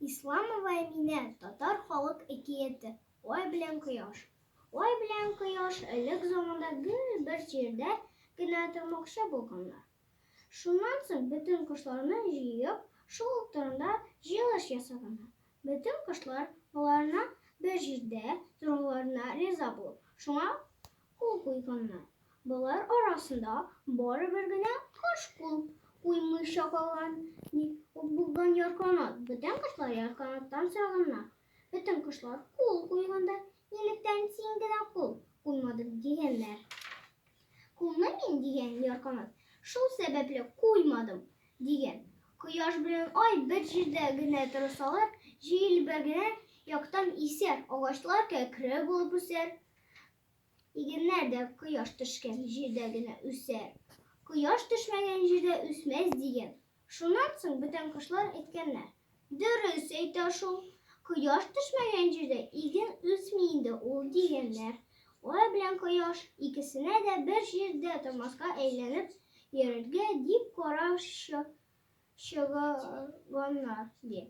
Исламова Әминә, татар халык әкияте. Ай белән кояш. Ай белән кояш элек заманда гел бер җирдә генә тормакчы булганнар. Шуннан соң бөтен кошларны җыеп, шул ук турында җыелыш ясаганнар. Бөтен кошлар аларның бер җирдә торуларына риза булып, шуңа кул куйганнар. Болар арасында барыбер генә кош кул куймыйча калган булган ярканат. Бөтен кошлар ярканаттан сораганнар. Бөтен кошлар кул куйганда, нилектән син генә кул куймадың дигәннәр. Кулны мин дигән ярканат, шул сәбәпле куймадым дигән. Кояш белән ай бер җирдә генә торсалар, җил бер яктан исәр, агачлар кәкре булып үсәр. Игеннәр дә кояш төшкән җирдә генә үсәр. Кояш төшмәгән җирдә үсмәс дигән. Шуннан соң бөтен кошлар әйткәннәр. Дөрес әйтә шул. Кояш төшмәгән җирдә иген үсми инде ул дигәннәр. Ай белән кояш икесенә дә бер җирдә тормаска әйләнеп йөрергә дип карар чыгарганнар ди.